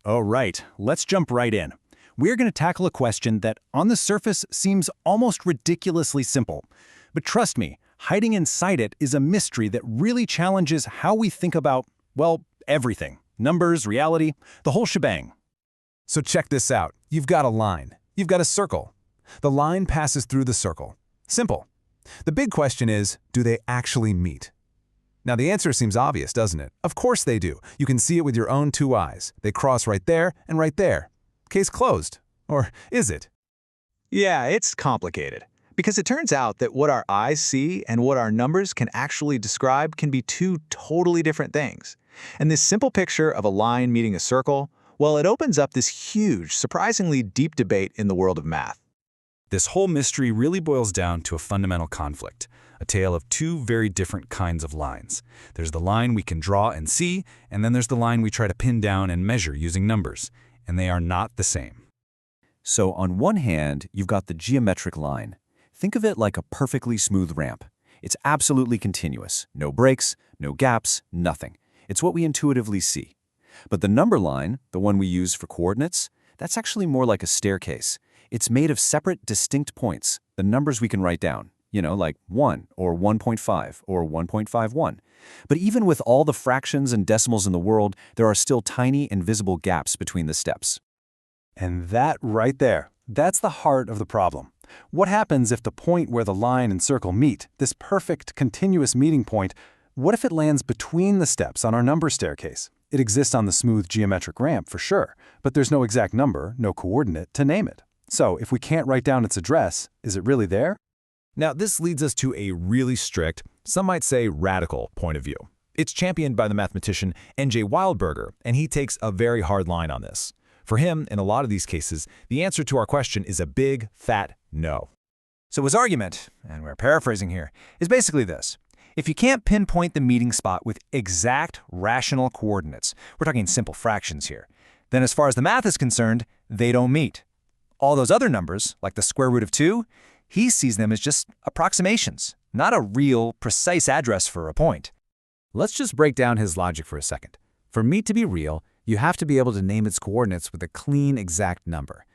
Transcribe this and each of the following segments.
All right, let's jump right in. We're going to tackle a question that, on the surface, seems almost ridiculously simple. But trust me, hiding inside it is a mystery that really challenges how we think about, well, everything. Numbers, reality, the whole shebang. So check this out. You've got a line. You've got a circle. The line passes through the circle. Simple. The big question is, do they actually meet? Now the answer seems obvious, doesn't it? Of course they do. You can see it with your own two eyes. They cross right there and right there. Case closed. Or is it? Yeah, it's complicated. Because it turns out that what our eyes see and what our numbers can actually describe can be two totally different things. And this simple picture of a line meeting a circle, well, it opens up this huge, surprisingly deep debate in the world of math. This whole mystery really boils down to a fundamental conflict, a tale of two very different kinds of lines. There's the line we can draw and see, and then there's the line we try to pin down and measure using numbers, and they are not the same. So on one hand, you've got the geometric line. Think of it like a perfectly smooth ramp. It's absolutely continuous. No breaks, no gaps, nothing. It's what we intuitively see. But the number line, the one we use for coordinates, that's actually more like a staircase. It's made of separate, distinct points, the numbers we can write down, like 1 or 1.5 or 1.51. But even with all the fractions and decimals in the world, there are still tiny, invisible gaps between the steps. And that right there, that's the heart of the problem. What happens if the point where the line and circle meet, this perfect, continuous meeting point, what if it lands between the steps on our number staircase? It exists on the smooth geometric ramp for sure, but there's no exact number, no coordinate to name it. So if we can't write down its address, is it really there? Now this leads us to a really strict, some might say radical, point of view. It's championed by the mathematician N.J. Wildberger, and he takes a very hard line on this. For him, in a lot of these cases, the answer to our question is a big, fat no. So his argument, and we're paraphrasing here, is basically this. If you can't pinpoint the meeting spot with exact rational coordinates, we're talking simple fractions here, then as far as the math is concerned, they don't meet. All those other numbers, like the square root of 2, he sees them as just approximations, not a real, precise address for a point. Let's just break down his logic for a second. For meat to be real, you have to be able to name its coordinates with a clean, exact number.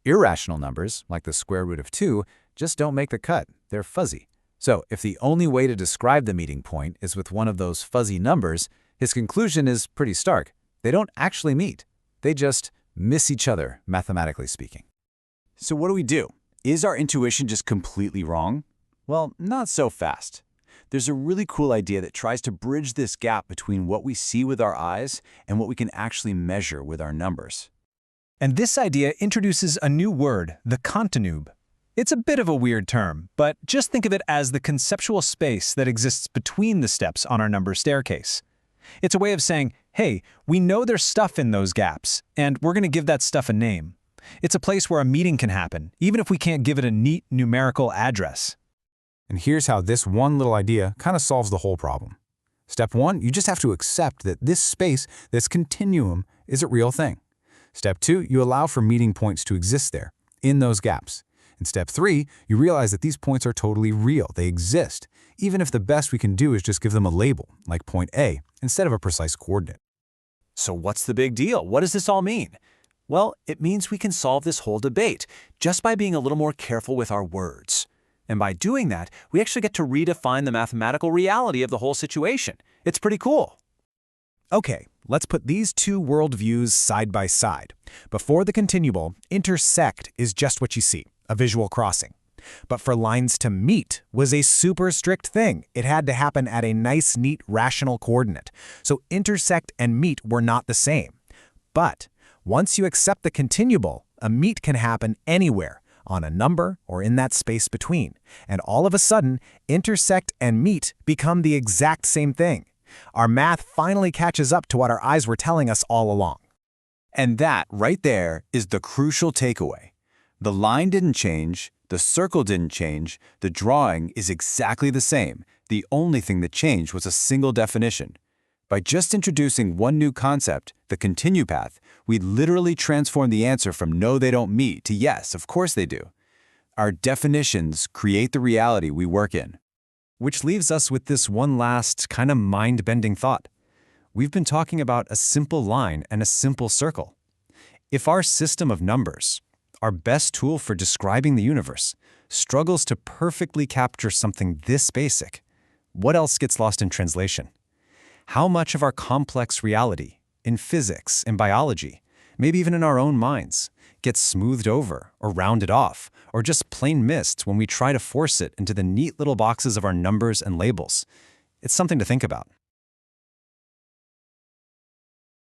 Irrational numbers, like the square root of 2, just don't make the cut. They're fuzzy. So if the only way to describe the meeting point is with one of those fuzzy numbers, his conclusion is pretty stark. They don't actually meet. They just miss each other, mathematically speaking. So what do we do? Is our intuition just completely wrong? Well, not so fast. There's a really cool idea that tries to bridge this gap between what we see with our eyes and what we can actually measure with our numbers. And this idea introduces a new word, the contenube. It's a bit of a weird term, but just think of it as the conceptual space that exists between the steps on our number staircase. It's a way of saying, hey, we know there's stuff in those gaps, and we're going to give that stuff a name. It's a place where a meeting can happen, even if we can't give it a neat numerical address. And here's how this one little idea kind of solves the whole problem. Step 1, you just have to accept that this space, this continuum, is a real thing. Step 2, you allow for meeting points to exist there, in those gaps. In step 3, you realize that these points are totally real. They exist, even if the best we can do is just give them a label, like point A, instead of a precise coordinate. So what's the big deal? What does this all mean? Well, it means we can solve this whole debate just by being a little more careful with our words. And by doing that, we actually get to redefine the mathematical reality of the whole situation. It's pretty cool. Okay, let's put these two worldviews side by side. Before the continuable, intersect is just what you see, a visual crossing. But for lines to meet was a super strict thing. It had to happen at a nice, neat, rational coordinate. So intersect and meet were not the same. But once you accept the continuable, a meet can happen anywhere, on a number or in that space between. And all of a sudden, intersect and meet become the exact same thing. Our math finally catches up to what our eyes were telling us all along. And that, right there, is the crucial takeaway. The line didn't change, the circle didn't change, the drawing is exactly the same. The only thing that changed was a single definition. By just introducing one new concept, the continue path, we literally transform the answer from no, they don't meet to yes, of course they do. Our definitions create the reality we work in. Which leaves us with this one last kind of mind-bending thought. We've been talking about a simple line and a simple circle. If our system of numbers, our best tool for describing the universe, struggles to perfectly capture something this basic, what else gets lost in translation? How much of our complex reality, in physics, in biology, maybe even in our own minds, gets smoothed over or rounded off or just plain missed when we try to force it into the neat little boxes of our numbers and labels? It's something to think about.